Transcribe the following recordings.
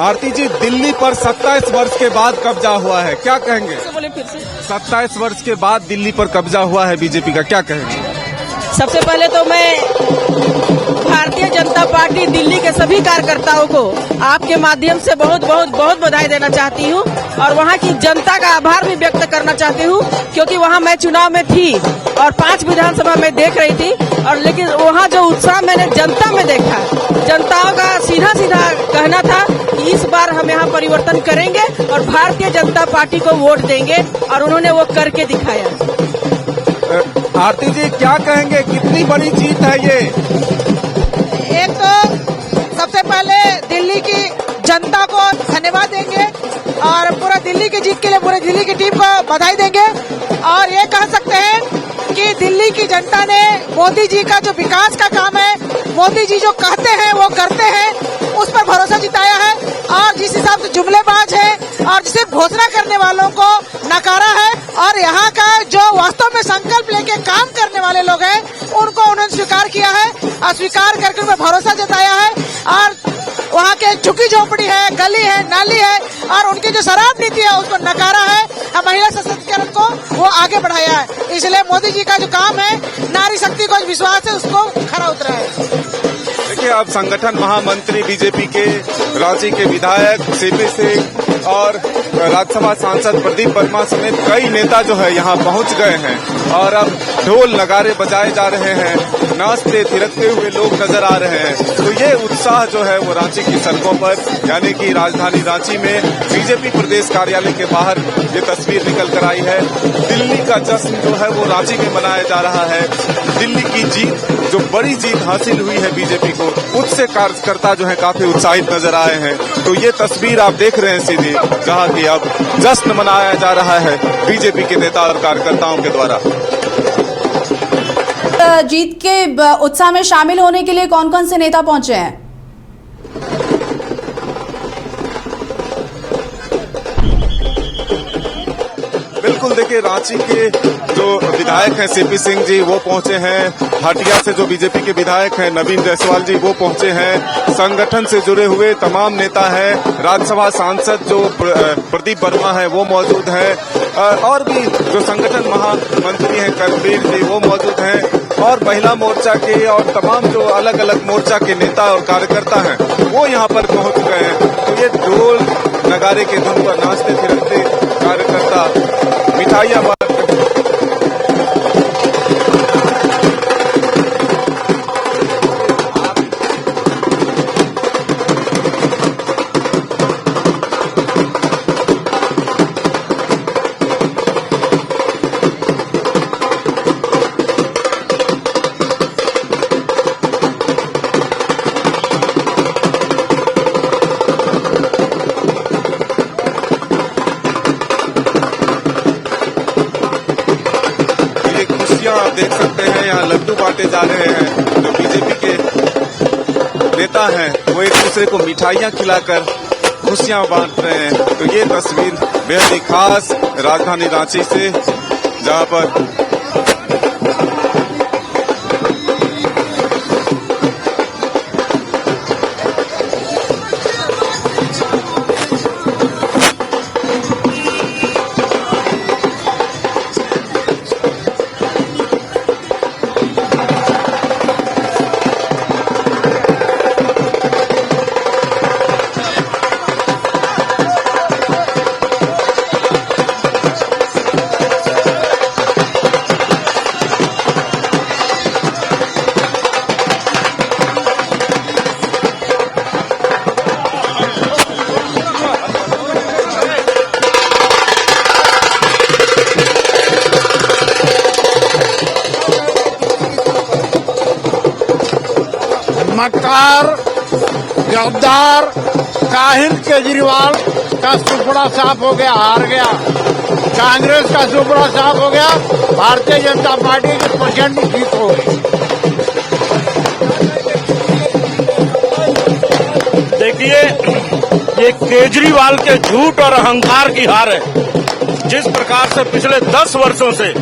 आरती जी, दिल्ली पर 27 वर्ष के बाद कब्जा हुआ है, क्या कहेंगे? बोले फिर से। 27 वर्ष के बाद दिल्ली पर कब्जा हुआ है बीजेपी का, क्या कहेंगे? सबसे पहले तो मैं भारतीय जनता पार्टी दिल्ली के सभी कार्यकर्ताओं को आपके माध्यम से बहुत बहुत बहुत बधाई देना चाहती हूँ और वहाँ की जनता का आभार भी व्यक्त करना चाहती हूँ, क्योंकि वहाँ मैं चुनाव में थी और 5 विधानसभा में देख रही थी, और लेकिन वहाँ जो उत्साह मैंने जनता में देखा, जनताओं का सीधा सीधा कहना था कि इस बार हम यहाँ परिवर्तन करेंगे और भारतीय जनता पार्टी को वोट देंगे, और उन्होंने वो करके दिखाया। आरती जी, क्या कहेंगे, कितनी बड़ी जीत है ये? एक तो सबसे पहले दिल्ली की जनता को धन्यवाद देंगे और पूरा दिल्ली की जीत के लिए पूरे दिल्ली की टीम को बधाई देंगे, और ये कह सकते हैं कि दिल्ली की जनता ने मोदी जी का जो विकास का काम है, मोदी जी जो कहते हैं वो करते हैं, उस पर भरोसा जिताया है, और जिस हिसाब से जुमलेबाज है और जिसे घोषणा करने वालों को नकारा है, और यहाँ का जो वास्तव में संकल्प लेके काम करने वाले लोग हैं उनको उन्होंने स्वीकार किया है और स्वीकार करके उन्हें भरोसा जताया है, और वहाँ के झुकी झोपड़ी है, गली है, नाली है, और उनकी जो शराब नीति है उसको नकारा है, महिला सशक्तिकरण को वो आगे बढ़ाया है। इसलिए मोदी जी का जो काम है, नारी शक्ति को विश्वास है, उसको खरा उतरा है। देखिए, अब संगठन महामंत्री बीजेपी के रांची के विधायक सीपी सिंह और राज्यसभा सांसद प्रदीप वर्मा समेत कई नेता जो है यहाँ पहुँच गए हैं, और अब ढोल नगारे बजाए जा रहे हैं, नाचते थिरकते हुए लोग नजर आ रहे हैं। तो ये उत्साह जो है वो रांची की सड़कों पर, यानी कि राजधानी रांची में बीजेपी प्रदेश कार्यालय के बाहर ये तस्वीर निकल कर आई है। दिल्ली का जश्न जो है वो रांची में मनाया जा रहा है। दिल्ली की जीत, जो बड़ी जीत हासिल हुई है बीजेपी को, उससे कार्यकर्ता जो है काफी उत्साहित नजर आए हैं। तो ये तस्वीर आप देख रहे हैं सीधी, जहाँ की अब जश्न मनाया जा रहा है बीजेपी के नेता और कार्यकर्ताओं के द्वारा। जीत के उत्साह में शामिल होने के लिए कौन कौन से नेता पहुंचे हैं? बिल्कुल, देखिए, रांची के जो विधायक हैं सीपी सिंह जी वो पहुंचे हैं, हटिया से जो बीजेपी के विधायक हैं नवीन जायसवाल जी वो पहुंचे हैं, संगठन से जुड़े हुए तमाम नेता हैं, राज्यसभा सांसद जो प्रदीप वर्मा है वो मौजूद हैं, और भी जो संगठन महामंत्री हैं करबीर जी वो मौजूद हैं, और महिला मोर्चा के और तमाम जो अलग अलग मोर्चा के नेता और कार्यकर्ता हैं वो यहाँ पर पहुंच गए हैं। तो ये ढोल नगारे के धुन पर नाचते फिरते कार्यकर्ता मिठाइयां बांटते आप देख सकते हैं, यहाँ लड्डू बांटे जा रहे हैं। जो बीजेपी के नेता हैं वो एक दूसरे को मिठाइयां खिलाकर खुशियां बांट रहे हैं। तो ये तस्वीर बेहद ही खास राजधानी रांची से, जहां पर मक्कार, गद्दार, काहिल केजरीवाल का सुपड़ा साफ हो गया, हार गया। कांग्रेस का सुपड़ा साफ हो गया, भारतीय जनता पार्टी की प्रचंड जीत हो गई। देखिए, ये केजरीवाल के झूठ और अहंकार की हार है। जिस प्रकार से पिछले 10 वर्षों से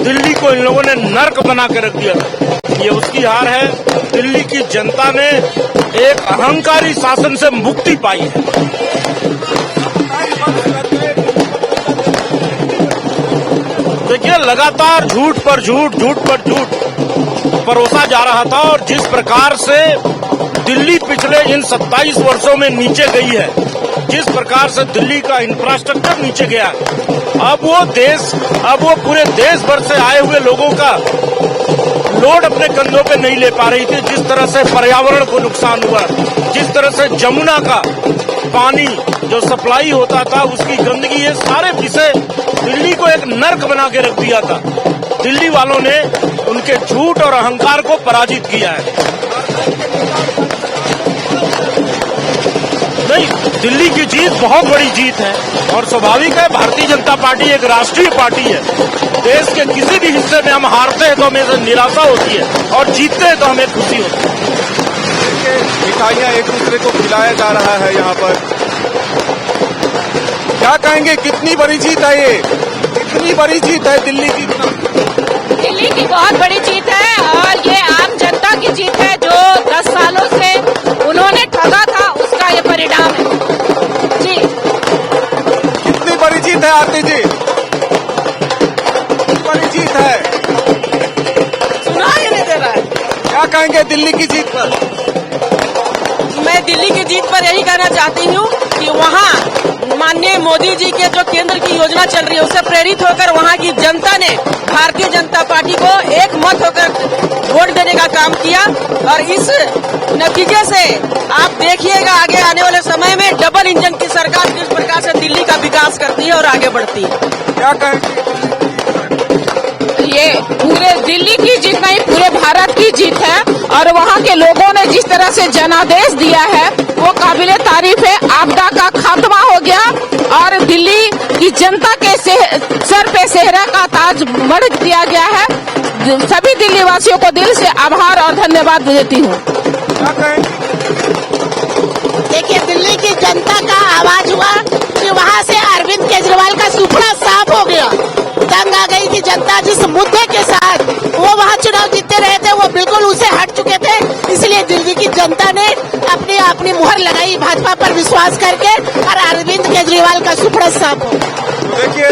दिल्ली को इन लोगों ने नर्क बना के रख दिया था। ये उसकी हार है। दिल्ली की जनता ने एक अहंकारी शासन से मुक्ति पाई है। देखिए, लगातार झूठ पर झूठ परोसा जा रहा था, और जिस प्रकार से दिल्ली पिछले इन 27 वर्षों में नीचे गई है, जिस प्रकार से दिल्ली का इंफ्रास्ट्रक्चर नीचे गया, अब वो पूरे देश भर से आए हुए लोगों का लोड अपने कंधों पे नहीं ले पा रही थी। जिस तरह से पर्यावरण को नुकसान हुआ, जिस तरह से जमुना का पानी जो सप्लाई होता था उसकी गंदगी, ये सारे विषय दिल्ली को एक नर्क बना के रख दिया था। दिल्ली वालों ने उनके झूठ और अहंकार को पराजित किया है। नहीं, दिल्ली की जीत बहुत बड़ी जीत है, और स्वाभाविक है, भारतीय जनता पार्टी एक राष्ट्रीय पार्टी है। देश के किसी भी हिस्से में हम हारते हैं तो हमें निराशा होती है, और जीतते हैं तो हमें खुशी होती है। मिठाइयाँ एक दूसरे को खिलाया जा रहा है यहाँ पर। क्या कहेंगे, कितनी बड़ी जीत है ये? कितनी बड़ी जीत है दिल्ली की? दिल्ली की बहुत बड़ी जीत है, और ये आम जनता की जीत है जो 10 सालों से उन्होंने ठगा था, उसका ये परिणाम है जी। कितनी बड़ी जीत है आरती जी? कितनी बड़ी जीत है? सुनाई नहीं दे रहा है। क्या कहेंगे दिल्ली की जीत पर? मैं दिल्ली की जीत पर यही कहना चाहती हूँ कि वहाँ माननीय मोदी जी के जो केंद्र की योजना चल रही है, उससे प्रेरित होकर वहाँ की जनता ने भारतीय जनता पार्टी को एक मत होकर वोट देने का काम किया, और इस नतीजे से आप देखिएगा आगे आने वाले समय में डबल इंजन की सरकार किस प्रकार से दिल्ली का विकास करती है और आगे बढ़ती है। क्या कहेंगे? ये पूरे दिल्ली की जीत नहीं, पूरे भारत की जीत है, और वहाँ के लोगों ने जिस तरह से जनादेश दिया है वो काबिले तारीफ है। आपदा का खात्मा हो गया, और दिल्ली की जनता के सर पे सेहरा का ताज मढ़ दिया गया है। सभी दिल्ली वासियों को दिल से आभार और धन्यवाद देती हूँ। क्या कहेंगे? देखिए, दिल्ली की जनता का आवाज हुआ कि वहाँ से अरविंद केजरीवाल का सुपड़ा साफ हो गया। तंग आ गई थी जनता, जिस मुद्दे के साथ वो वहाँ चुनाव जीतते रहे थे वो बिल्कुल उसे हट चुके थे। इसलिए दिल्ली की जनता ने अपनी मुहर लगाई भाजपा पर विश्वास करके, और अरविंद केजरीवाल का सुपड़ा साफ हो। तो देखिए,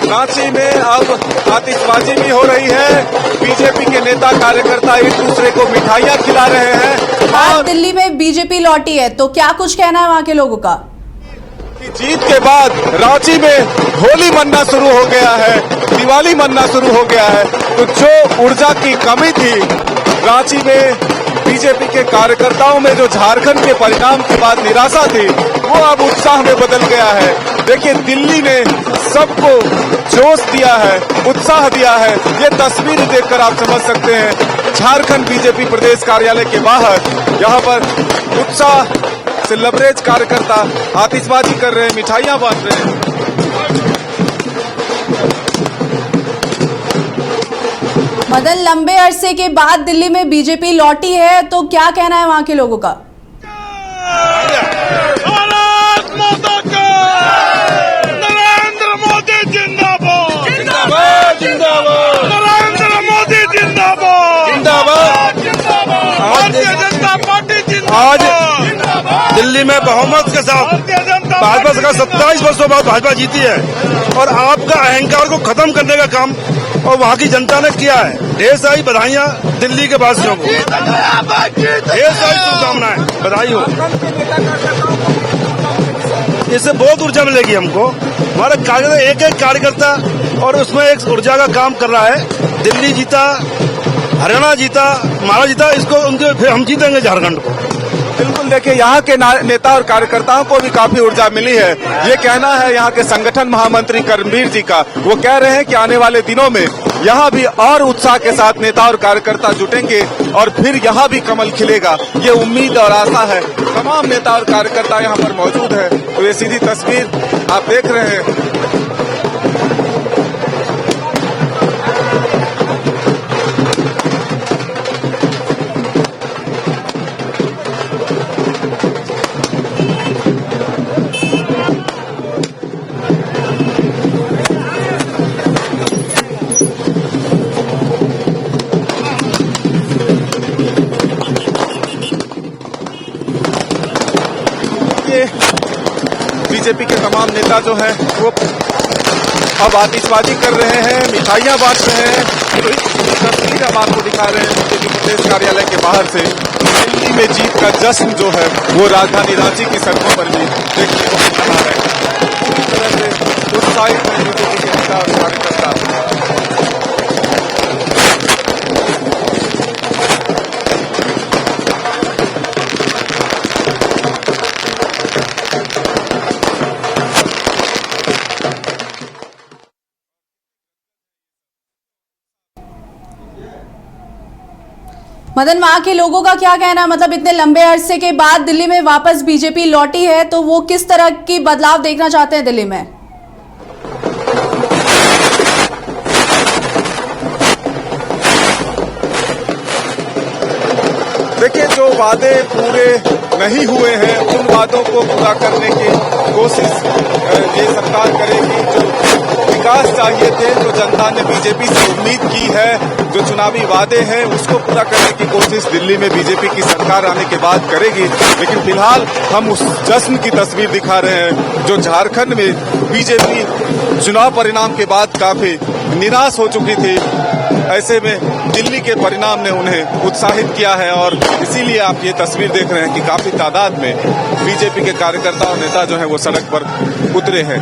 रांची में अब आतिशबाजी भी हो रही है। बीजेपी के नेता कार्यकर्ता एक दूसरे को मिठाइयाँ खिला रहे हैं। आज दिल्ली में बीजेपी लौटी है, तो क्या कुछ कहना है वहाँ के लोगों का? जीत के बाद रांची में होली मनना शुरू हो गया है, दिवाली मनना शुरू हो गया है। तो जो ऊर्जा की कमी थी रांची में बीजेपी के कार्यकर्ताओं में, जो झारखंड के परिणाम के बाद निराशा थी, वो अब उत्साह में बदल गया है। देखिए, दिल्ली ने सबको जोश दिया है, उत्साह दिया है। ये तस्वीर देखकर आप समझ सकते हैं। झारखंड बीजेपी प्रदेश कार्यालय के बाहर यहाँ पर उत्साह से लबरेज कार्यकर्ता आतिशबाजी कर रहे हैं, मिठाइयां बांट रहे हैं। मदन, लंबे अरसे के बाद दिल्ली में बीजेपी लौटी है, तो क्या कहना है वहाँ के लोगों का? नरेंद्र मोदी जिंदाबाद, जिंदाबाद, जिंदाबाद, नरेंद्र मोदी जिंदाबाद, जिंदाबाद, जिंदाबाद, भारतीय जनता पार्टी जिंदाबाद। दिल्ली में बहुमत के साथ भाजपा सरकार 27 वर्षों बाद भाजपा जीती है, और आपका अहंकार को खत्म करने का काम और वहाँ की जनता ने किया है। ढेर सारी बधाइयाँ दिल्ली के वासियों को, ढेर सारी शुभकामनाएं, बधाई हो। इससे बहुत ऊर्जा मिलेगी हमको। हमारे कार्यकर्ता एक कार्यकर्ता और उसमें एक ऊर्जा का काम कर रहा है। दिल्ली जीता, हरियाणा जीता, महाराष्ट्र जीता, इसको उनके फिर हम जीतेंगे झारखंड को। बिल्कुल, देखिए, यहाँ के नेता और कार्यकर्ताओं को भी काफी ऊर्जा मिली है। ये कहना है यहाँ के संगठन महामंत्री कर्मवीर जी का। वो कह रहे हैं कि आने वाले दिनों में यहाँ भी और उत्साह के साथ नेता और कार्यकर्ता जुटेंगे, और फिर यहाँ भी कमल खिलेगा। ये उम्मीद और आशा है। तमाम नेता और कार्यकर्ता यहाँ पर मौजूद है। तो ये सीधी तस्वीर आप देख रहे हैं। बीजेपी के तमाम नेता जो हैं वो अब आतिशबाजी कर रहे हैं, मिठाइयां बांट रहे हैं। तो इस तस्वीर हम आपको दिखा रहे हैं बीजेपी प्रदेश कार्यालय के बाहर से। दिल्ली में जीत का जश्न जो है वो राजधानी रांची की सड़कों पर भी देखने को मिल रहा है। पूरी तरह से उत्साहित है बीजेपी के नेता और कार्यकर्ता। मदन, वहां के लोगों का क्या कहना है? मतलब इतने लंबे अरसे के बाद दिल्ली में वापस बीजेपी लौटी है, तो वो किस तरह की बदलाव देखना चाहते हैं दिल्ली में? देखिए, जो वादे पूरे नहीं हुए हैं उन वादों को पूरा करने की कोशिश ये सरकार करेगी। जो विकास चाहिए थे, जो जनता ने बीजेपी से उम्मीद की है, जो चुनावी वादे हैं उसको पूरा करने की कोशिश दिल्ली में बीजेपी की सरकार आने के बाद करेगी। लेकिन फिलहाल हम उस जश्न की तस्वीर दिखा रहे हैं जो झारखंड में बीजेपी चुनाव परिणाम के बाद काफी निराश हो चुकी थी। ऐसे में दिल्ली के परिणाम ने उन्हें उत्साहित किया है और इसीलिए आप ये तस्वीर देख रहे हैं कि काफी तादाद में बीजेपी के कार्यकर्ता और नेता जो हैं वो सड़क पर उतरे हैं।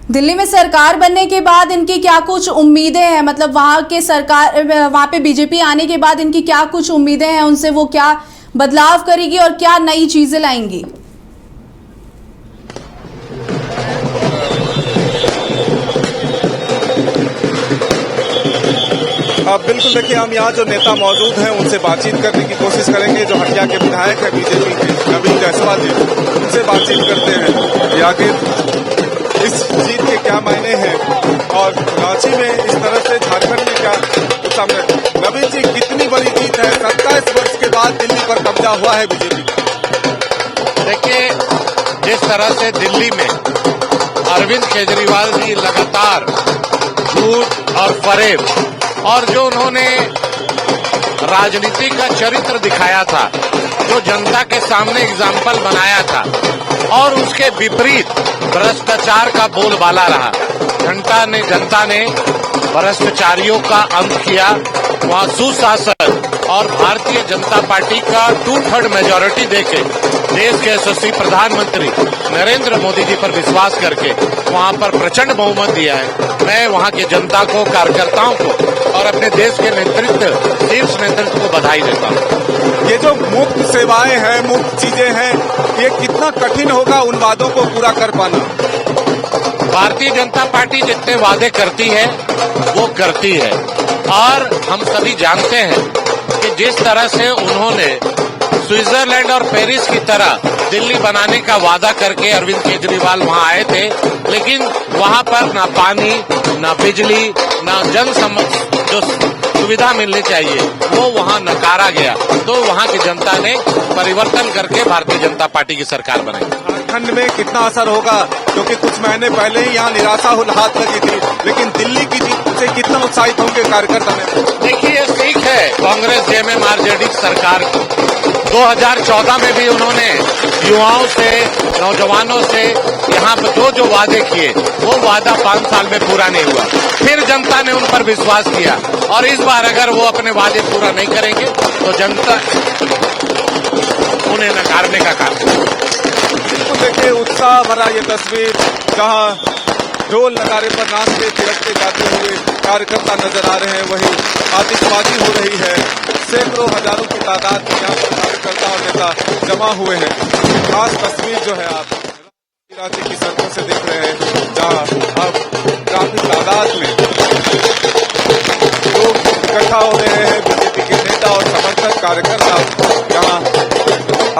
दिल्ली में सरकार बनने के बाद इनकी क्या कुछ उम्मीदें हैं? मतलब वहां पे बीजेपी आने के बाद इनकी क्या कुछ उम्मीदें हैं उनसे? वो क्या बदलाव करेगी और क्या नई चीजें लाएंगी? बिल्कुल, देखिए हम यहाँ जो नेता मौजूद हैं उनसे बातचीत करने की कोशिश करेंगे। जो हटिया के विधायक है बीजेपी के नवीन जायसवाल जी, उनसे बातचीत करते हैं कि आखिर इस जीत के क्या मायने हैं और रांची में इस तरह से झारखंड में क्या सामने। नवीन जी, कितनी बड़ी जीत है? 27 वर्ष के बाद दिल्ली पर कब्जा हुआ है बीजेपी। देखिए, जिस तरह से दिल्ली में अरविंद केजरीवाल जी लगातार झूठ और फरेब और जो उन्होंने राजनीति का चरित्र दिखाया था, जो जनता के सामने एग्जाम्पल बनाया था और उसके विपरीत भ्रष्टाचार का बोलबाला रहा। जनता ने भ्रष्टाचारियों का अंत किया। वहां सुशासन और भारतीय जनता पार्टी का 2/3 मेजोरिटी देके देश के यशस्वी प्रधानमंत्री नरेंद्र मोदी जी पर विश्वास करके वहां पर प्रचंड बहुमत दिया है। मैं वहां की जनता को, कार्यकर्ताओं को और अपने देश के नेतृत्व, शीर्ष नेतृत्व को बधाई देता हूं। ये जो मुफ्त सेवाएं हैं, मुफ्त चीजें हैं, ये कितना कठिन होगा उन वादों को पूरा कर पाना? भारतीय जनता पार्टी जितने वादे करती है वो करती है और हम सभी जानते हैं कि जिस तरह से उन्होंने स्विट्जरलैंड और पेरिस की तरह दिल्ली बनाने का वादा करके अरविंद केजरीवाल वहां आए थे, लेकिन वहां पर ना पानी, ना बिजली, ना जो सुविधा मिलनी चाहिए वो वहां नकारा गया। तो वहां की जनता ने परिवर्तन करके भारतीय जनता पार्टी की सरकार बनाई। झारखंड में कितना असर होगा? क्योंकि कुछ महीने पहले ही यहाँ निराशा हाथ लगी थी, लेकिन दिल्ली की जीत से कितना उत्साहित होंगे कार्यकर्ता ने? देखिए, सीख है कांग्रेस जेएमएम आरजेडी सरकार को। 2014 में भी उन्होंने युवाओं से, नौजवानों से यहाँ पर जो वादे किए वो वादा 5 साल में पूरा नहीं हुआ। फिर जनता ने उन पर विश्वास किया और इस बार अगर वो अपने वादे पूरा नहीं करेंगे तो जनता उन्हें नकारने का काम करेगी। देखिए, उत्साह भरा ये तस्वीर जहाँ ढोल नगारे पर नाचते थिरकते जाते हुए कार्यकर्ता नजर आ रहे हैं, वही आतिशबाजी हो रही है। सैकड़ों हजारों की तादाद में यहाँ पर कार्यकर्ता और नेता जमा हुए हैं। खास तस्वीर जो है आप रांची की सड़कों से देख रहे हैं, जहाँ अब काफी तादाद में लोग इकट्ठा हो रहे हैं। बीजेपी के नेता और समर्थक कार्यकर्ता यहाँ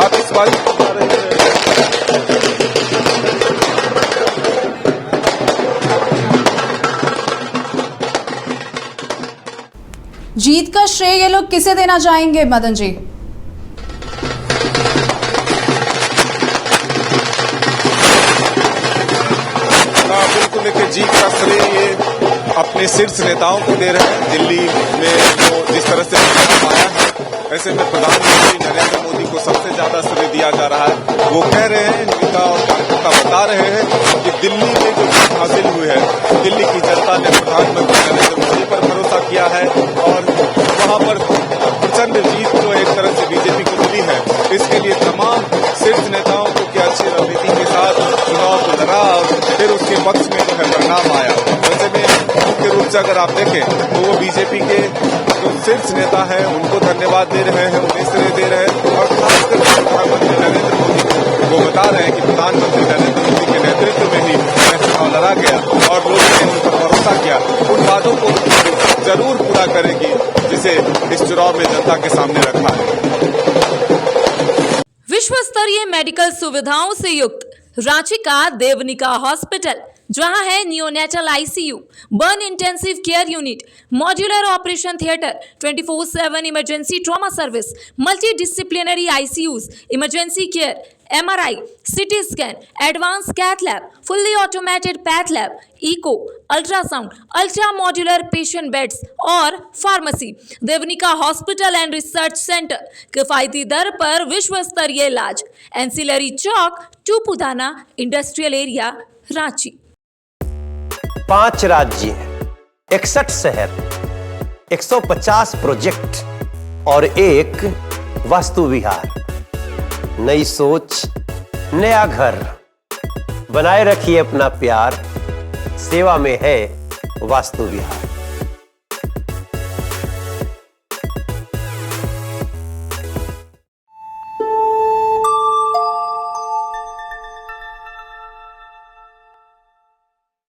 आतिशबाजी कर रहे हैं। जीत का श्रेय ये लोग किसे देना चाहेंगे मदन जी? बिल्कुल, देखिए जीत का श्रेय ये अपने शीर्ष नेताओं को दे रहे हैं। दिल्ली में जो जिस तरह से आया है, ऐसे में प्रधानमंत्री नरेंद्र मोदी को सबसे ज्यादा श्रेय दिया जा रहा है। वो कह रहे हैं, नेता और कार्यकर्ता बता रहे हैं कि दिल्ली में जो जीत हासिल हुई है, दिल्ली की जनता ने प्रधानमंत्री नरेंद्र मोदी पर भरोसा किया है और वहां पर प्रचंड जीत जो एक तरह से बीजेपी को मिली है, इसके लिए तमाम शीर्ष नेताओं को की अच्छी रणनीति के साथ चुनाव को लड़ा और फिर उसके पक्ष में जो है परिणाम आया। वैसे में मुख्य रूप से अगर आप देखें तो वो बीजेपी के जो शीर्ष नेता है उनको धन्यवाद दे रहे हैं, उन्हें श्रेय दे रहे हैं और खासकर प्रधानमंत्री नरेंद्र मोदी को वो बता रहे हैं कि प्रधानमंत्री नरेंद्र मोदी के नेतृत्व में ही चुनाव लड़ा गया और लोगों ने उन पर भरोसा किया। उन वादों को जरूर पूरा करेगी जिसे इस चुनाव में जनता के सामने रखा है। विश्व स्तरीय मेडिकल सुविधाओं से युक्त रांची का देवनिका हॉस्पिटल, जहां है neonatal ICU, burn intensive care unit, modular operation theatre, 24/7 emergency trauma service, multi disciplinary ICUs, emergency care, MRI, CT scan, advance cath lab, fully automated path lab, echo, ultrasound, ultra modular patient beds और pharmacy. Devnika hospital and research centre, किफायती दर पर विश्व स्तरीय इलाज, ancillary chowk, Tupudana industrial area, Ranchi. 5 राज्य, 61 शहर, 150 project और एक वास्तु विहार। नई सोच, नया घर। बनाए रखिए अपना प्यार, सेवा में है वास्तु विहार।